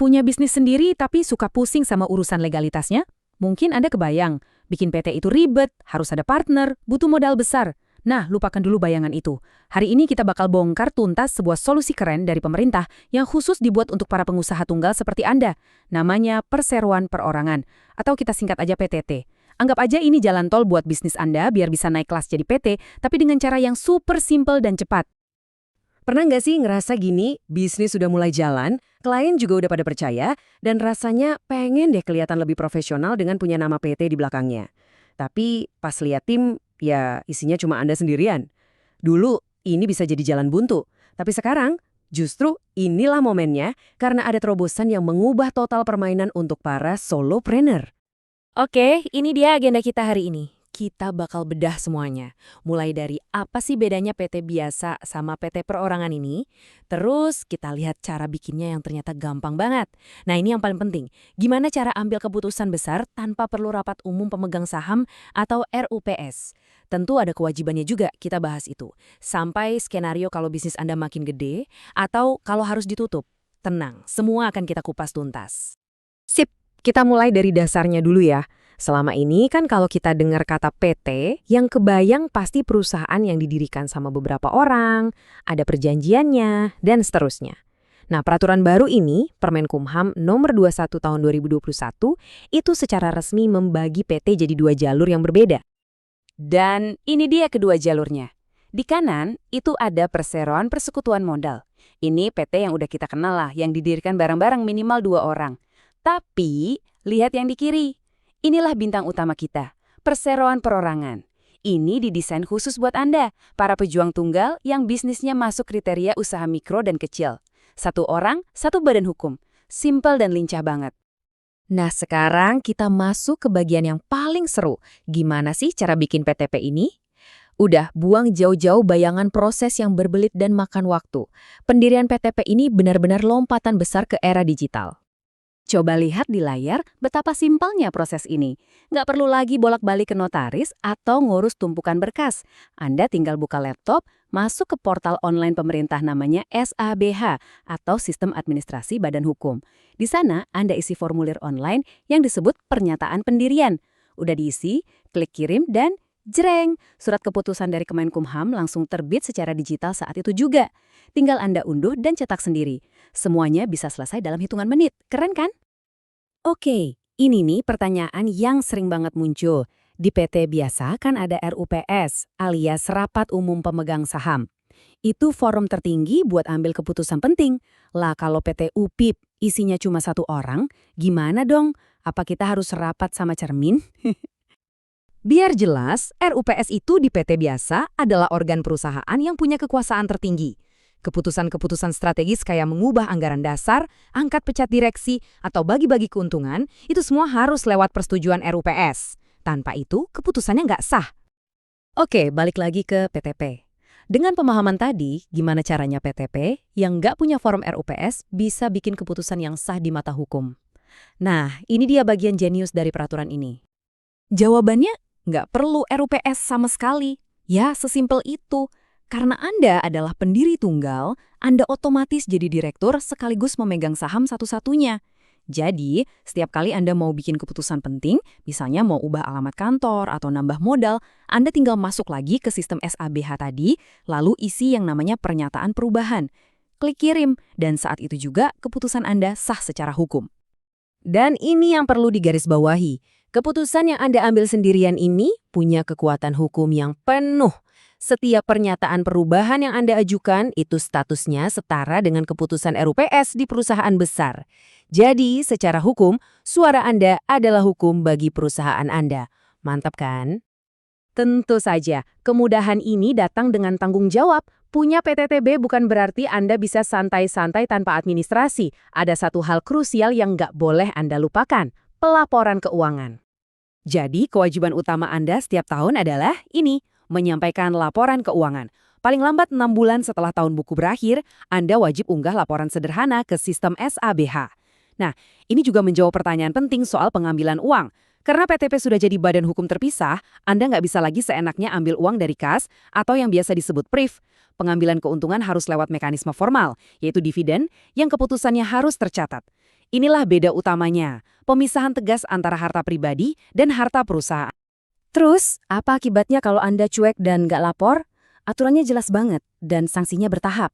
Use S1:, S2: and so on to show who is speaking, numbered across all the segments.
S1: Punya bisnis sendiri tapi suka pusing sama urusan legalitasnya? Mungkin Anda kebayang, bikin PT itu ribet, harus ada partner, butuh modal besar. Nah, lupakan dulu bayangan itu. Hari ini kita bakal bongkar tuntas sebuah solusi keren dari pemerintah yang khusus dibuat untuk para pengusaha tunggal seperti Anda. Namanya perseroan perorangan, atau kita singkat aja PTT. Anggap aja ini jalan tol buat bisnis Anda biar bisa naik kelas jadi PT, tapi dengan cara yang super simple dan cepat.
S2: Pernah nggak sih ngerasa gini, bisnis sudah mulai jalan, klien juga udah pada percaya, dan rasanya pengen deh kelihatan lebih profesional dengan punya nama PT di belakangnya. Tapi pas lihat tim, ya isinya cuma Anda sendirian. Dulu ini bisa jadi jalan buntu, tapi sekarang justru inilah momennya karena ada terobosan yang mengubah total permainan untuk para solopreneur.
S1: Oke, ini dia agenda kita hari ini. Kita bakal bedah semuanya. Mulai dari apa sih bedanya PT biasa sama PT perorangan ini. Terus kita lihat cara bikinnya yang ternyata gampang banget. Nah ini yang paling penting. Gimana cara ambil keputusan besar tanpa perlu rapat umum pemegang saham atau RUPS. Tentu ada kewajibannya juga kita bahas itu. Sampai skenario kalau bisnis Anda makin gede atau kalau harus ditutup. Tenang, semua akan kita kupas tuntas.
S2: Sip, kita mulai dari dasarnya dulu ya. Selama ini kan kalau kita dengar kata PT, yang kebayang pasti perusahaan yang didirikan sama beberapa orang, ada perjanjiannya, dan seterusnya. Nah, peraturan baru ini, Permenkumham nomor 21 tahun 2021, itu secara resmi membagi PT jadi 2 jalur yang berbeda.
S1: Dan ini dia kedua jalurnya. Di kanan, itu ada perseroan persekutuan modal. Ini PT yang udah kita kenal lah, yang didirikan bareng-bareng minimal 2 orang. Tapi, lihat yang di kiri. Inilah bintang utama kita, perseroan perorangan. Ini didesain khusus buat Anda, para pejuang tunggal yang bisnisnya masuk kriteria usaha mikro dan kecil. 1 orang, 1 badan hukum. Simple dan lincah banget.
S2: Nah, sekarang kita masuk ke bagian yang paling seru. Gimana sih cara bikin PTP ini? Udah, buang jauh-jauh bayangan proses yang berbelit dan makan waktu. Pendirian PTP ini benar-benar lompatan besar ke era digital.
S1: Coba lihat di layar betapa simpelnya proses ini. Nggak perlu lagi bolak-balik ke notaris atau ngurus tumpukan berkas. Anda tinggal buka laptop, masuk ke portal online pemerintah namanya SABH atau Sistem Administrasi Badan Hukum. Di sana Anda isi formulir online yang disebut pernyataan pendirian. Udah diisi, klik kirim dan jreng, surat keputusan dari Kemenkumham langsung terbit secara digital saat itu juga. Tinggal Anda unduh dan cetak sendiri. Semuanya bisa selesai dalam hitungan menit. Keren kan? Oke, ini nih pertanyaan yang sering banget muncul. Di PT biasa kan ada RUPS, alias Rapat Umum Pemegang Saham. Itu forum tertinggi buat ambil keputusan penting. Lah kalau PT UPIP isinya cuma 1 orang, gimana dong? Apa kita harus rapat sama cermin?
S2: Biar jelas, RUPS itu di PT biasa adalah organ perusahaan yang punya kekuasaan tertinggi. Keputusan-keputusan strategis kayak mengubah anggaran dasar, angkat pecat direksi, atau bagi-bagi keuntungan, itu semua harus lewat persetujuan RUPS. Tanpa itu, keputusannya nggak sah. Oke, balik lagi ke PTP. Dengan pemahaman tadi, gimana caranya PTP yang nggak punya forum RUPS bisa bikin keputusan yang sah di mata hukum? Nah, ini dia bagian jenius dari peraturan ini. Jawabannya, nggak perlu RUPS sama sekali. Ya, sesimpel itu. Karena Anda adalah pendiri tunggal, Anda otomatis jadi direktur sekaligus memegang saham satu-satunya. Jadi, setiap kali Anda mau bikin keputusan penting, misalnya mau ubah alamat kantor atau nambah modal, Anda tinggal masuk lagi ke sistem SABH tadi, lalu isi yang namanya pernyataan perubahan. Klik kirim, dan saat itu juga keputusan Anda sah secara hukum. Dan ini yang perlu digarisbawahi. Keputusan yang Anda ambil sendirian ini punya kekuatan hukum yang penuh. Setiap pernyataan perubahan yang Anda ajukan itu statusnya setara dengan keputusan RUPS di perusahaan besar. Jadi, secara hukum, suara Anda adalah hukum bagi perusahaan Anda. Mantap kan? Tentu saja, kemudahan ini datang dengan tanggung jawab. Punya PTTB bukan berarti Anda bisa santai-santai tanpa administrasi. Ada satu hal krusial yang nggak boleh Anda lupakan, pelaporan keuangan. Jadi, kewajiban utama Anda setiap tahun adalah ini, menyampaikan laporan keuangan. Paling lambat 6 bulan setelah tahun buku berakhir, Anda wajib unggah laporan sederhana ke sistem SABH. Nah, ini juga menjawab pertanyaan penting soal pengambilan uang. Karena PTP sudah jadi badan hukum terpisah, Anda nggak bisa lagi seenaknya ambil uang dari kas atau yang biasa disebut PRIV. Pengambilan keuntungan harus lewat mekanisme formal, yaitu dividen, yang keputusannya harus tercatat. Inilah beda utamanya, pemisahan tegas antara harta pribadi dan harta perusahaan.
S1: Terus, apa akibatnya kalau Anda cuek dan nggak lapor? Aturannya jelas banget dan sanksinya bertahap.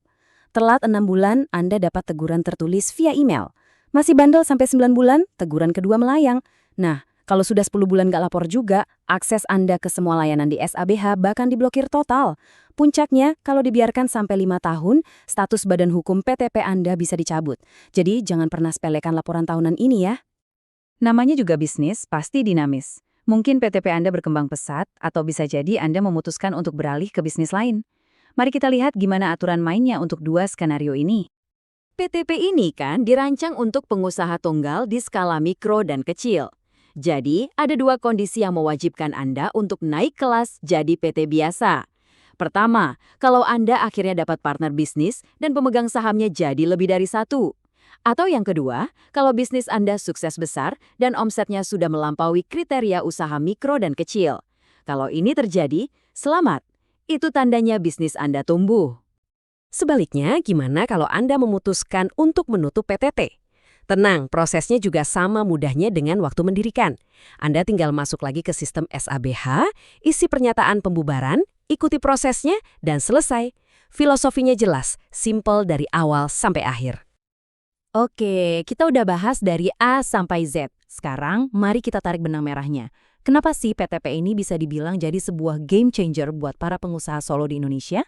S1: Telat 6 bulan, Anda dapat teguran tertulis via email. Masih bandel sampai 9 bulan, teguran kedua melayang. Nah, kalau sudah 10 bulan nggak lapor juga, akses Anda ke semua layanan di SABH bahkan diblokir total. Puncaknya, kalau dibiarkan sampai 5 tahun, status badan hukum PTP Anda bisa dicabut. Jadi, jangan pernah sepelekan laporan tahunan ini ya.
S3: Namanya juga bisnis, pasti dinamis. Mungkin PTP Anda berkembang pesat, atau bisa jadi Anda memutuskan untuk beralih ke bisnis lain. Mari kita lihat gimana aturan mainnya untuk dua skenario ini.
S1: PTP ini kan dirancang untuk pengusaha tunggal di skala mikro dan kecil. Jadi, ada dua kondisi yang mewajibkan Anda untuk naik kelas jadi PT biasa. Pertama, kalau Anda akhirnya dapat partner bisnis dan pemegang sahamnya jadi lebih dari satu. Atau yang kedua, kalau bisnis Anda sukses besar dan omsetnya sudah melampaui kriteria usaha mikro dan kecil. Kalau ini terjadi, selamat. Itu tandanya bisnis Anda tumbuh. Sebaliknya, gimana kalau Anda memutuskan untuk menutup PTT? Tenang, prosesnya juga sama mudahnya dengan waktu mendirikan. Anda tinggal masuk lagi ke sistem SABH, isi pernyataan pembubaran, ikuti prosesnya, dan selesai. Filosofinya jelas, simple dari awal sampai akhir. Oke, kita udah bahas dari A sampai Z. Sekarang, mari kita tarik benang merahnya. Kenapa sih PTP ini bisa dibilang jadi sebuah game changer buat para pengusaha solo di Indonesia?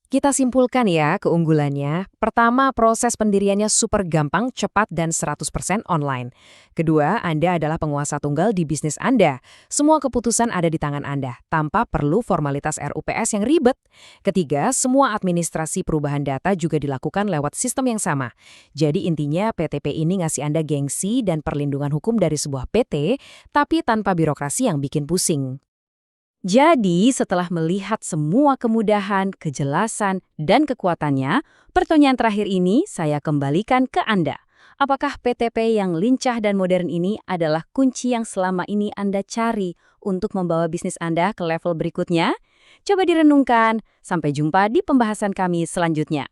S2: Kita simpulkan ya keunggulannya. Pertama, proses pendiriannya super gampang, cepat, dan 100% online. Kedua, Anda adalah penguasa tunggal di bisnis Anda. Semua keputusan ada di tangan Anda, tanpa perlu formalitas RUPS yang ribet. Ketiga, semua administrasi perubahan data juga dilakukan lewat sistem yang sama. Jadi intinya PTP ini ngasih Anda gengsi dan perlindungan hukum dari sebuah PT, tapi tanpa birokrasi yang bikin pusing.
S1: Jadi, setelah melihat semua kemudahan, kejelasan, dan kekuatannya, pertanyaan terakhir ini saya kembalikan ke Anda. Apakah PTP yang lincah dan modern ini adalah kunci yang selama ini Anda cari untuk membawa bisnis Anda ke level berikutnya? Coba direnungkan. Sampai jumpa di pembahasan kami selanjutnya.